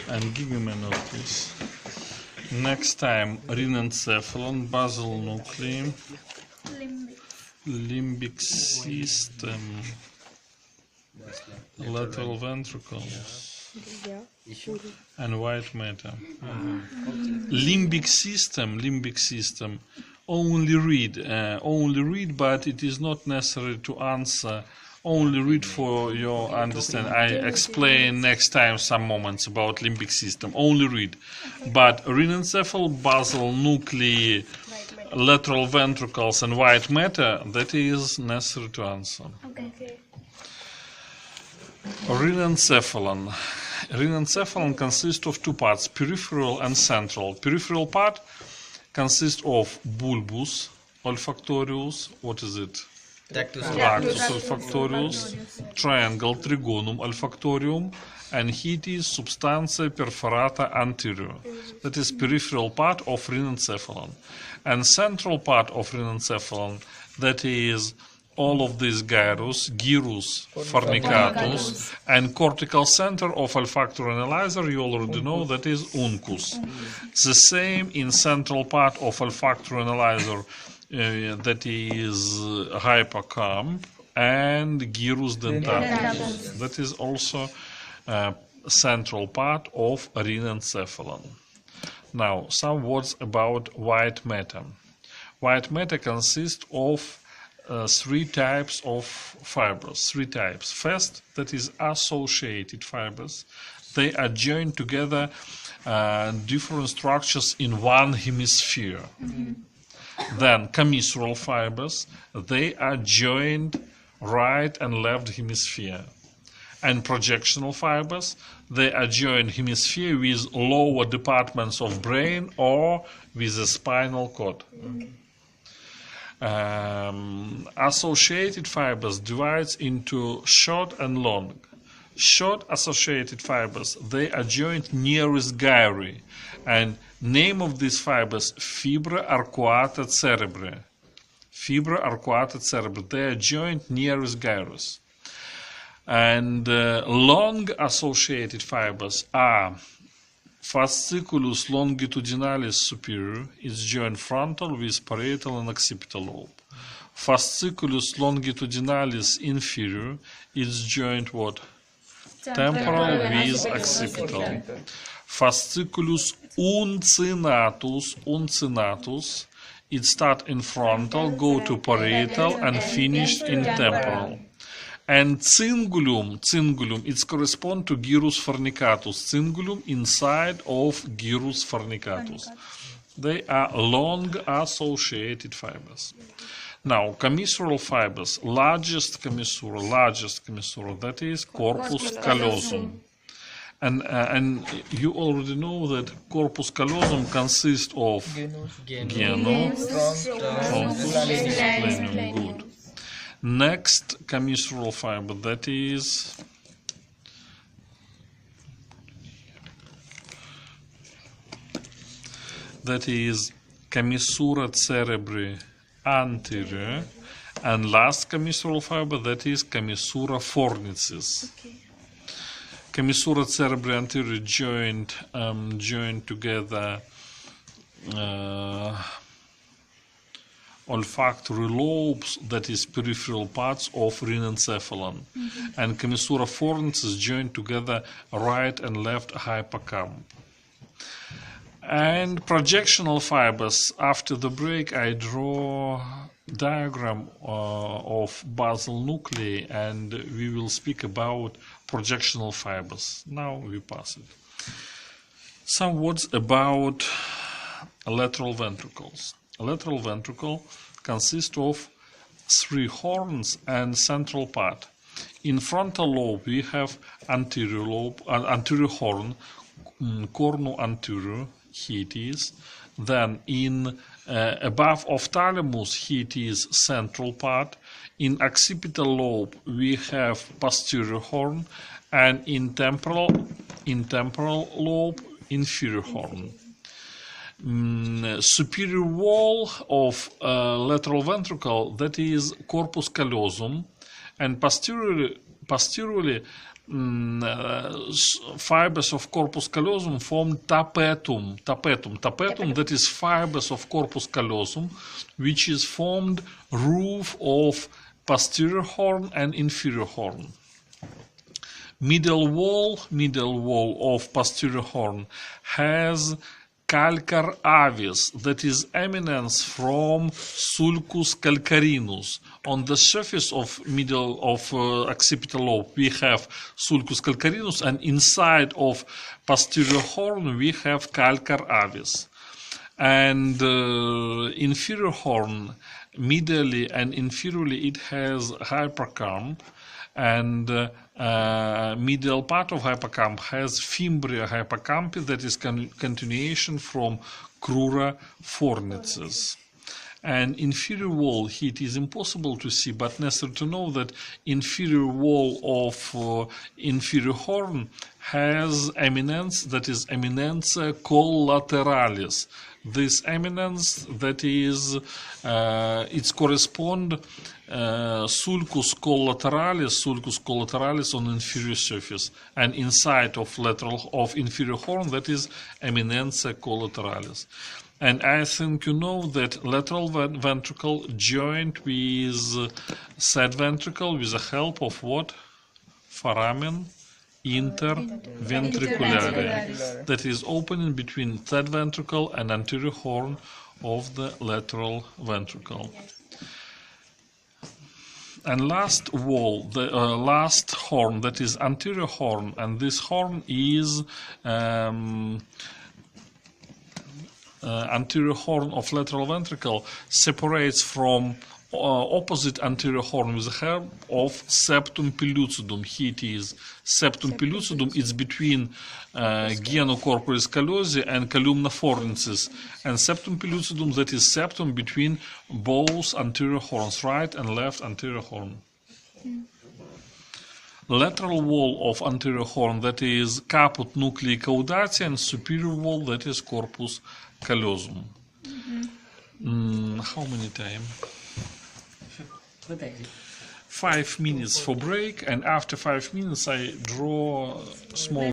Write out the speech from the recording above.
And give me my note, please. Next time, rhinencephalon, basal nuclei, limbic system, lateral ventricles, and white matter. Limbic system. Only read, but it is not necessary to answer. Only read for your understanding. I explain next time some moments about limbic system. Only read. But rhinencephalon, basal nuclei, lateral ventricles, and white matter, that is necessary to answer. Okay. Rhinencephalon. Rhinencephalon consists of two parts, peripheral and central. Peripheral part consists of bulbus olfactorius. What is it? Tractus olfactorius, triangle trigonum olfactorium, and hiatus substantia perforata anterior. That is peripheral part of rhinencephalon. And central part of rhinencephalon, that is all of these gyrus fornicatus, and cortical center of olfactory analyzer, you already know, that is uncus. The same in central part of olfactory analyzer, that is hypocamp and gyrus dentatus. That is also central part of rhinencephalon. Now, some words about white matter. White matter consists of three types of fibers. Three types. First, that is associated fibers. They are joined together different structures in one hemisphere. Then commissural fibers, they are joined right and left hemisphere. And projectional fibers, they are joined hemisphere with lower departments of brain or with the spinal cord. Associated fibers divides into short and long. Short associated fibers, they are joined nearest gyri, and name of these fibers, fibra arcuata cerebri. Fibra arcuata cerebri, they are joined nearest gyrus. And long associated fibers are fasciculus longitudinalis superior, is joined frontal with parietal and occipital lobe. Fasciculus longitudinalis inferior is joined what? Temporal with occipital. Fasciculus uncinatus, it start in frontal, go to parietal, and finish in temporal. And cingulum, it corresponds to gyrus fornicatus. Cingulum inside of gyrus fornicatus. They are long associated fibers. Now, commissural fibers, largest commissura, that is corpus callosum. And you already know that corpus callosum consists of genus, troncus, splenium. Good. Next commissural fiber, that is commissura cerebri anterior, and last commissural fiber, that is commissura fornicis. Commissura cerebri anterior joined together olfactory lobes, that is peripheral parts of rhinencephalon. And commissura fornicis joined together right and left hypocamp. And projectional fibers, after the break I draw diagram of basal nuclei, and we will speak about projectional fibers. Now we pass it. Some words about lateral ventricles. A lateral ventricle consists of three horns and central part. In frontal lobe we have anterior lobe, anterior horn, cornu anterior, hiatus. Then in above of thalamus, hiatus, central part. In occipital lobe we have posterior horn, and in temporal lobe, inferior horn. Superior wall of lateral ventricle, that is corpus callosum, and posteriorly fibers of corpus callosum form tapetum, that is fibers of corpus callosum, which is formed roof of posterior horn and inferior horn. Middle wall of posterior horn has calcar avis, that is eminence from sulcus calcarinus. On the surface of middle of occipital lobe we have sulcus calcarinus, and inside of posterior horn we have calcar avis. And inferior horn, medially and inferiorly, it has hypercamp, and middle part of hypercamp has fimbria hypercampi, that is continuation from crura fornices. And inferior wall, it is impossible to see, but necessary to know that inferior wall of inferior horn has eminence, that is eminentia collateralis. This eminence, that is, it's correspond sulcus collateralis on inferior surface, and inside of lateral of inferior horn, that is eminentia collateralis. And I think you know that lateral ventricle joined with said ventricle with the help of what? Foramen interventriculare, that is opening between third ventricle and anterior horn of the lateral ventricle. And last wall, the last horn, that is anterior horn, and this horn is anterior horn of lateral ventricle, separates from opposite anterior horn with the help of septum pellucidum. Here it is. Septum pellucidum is between genu corporis callosi and columna fornicis, and septum pellucidum, that is septum between both anterior horns, right and left anterior horn. Lateral wall of anterior horn, that is caput nuclei caudati, and superior wall, that is corpus callosum. How many time? 5 minutes for break, and after 5 minutes I draw small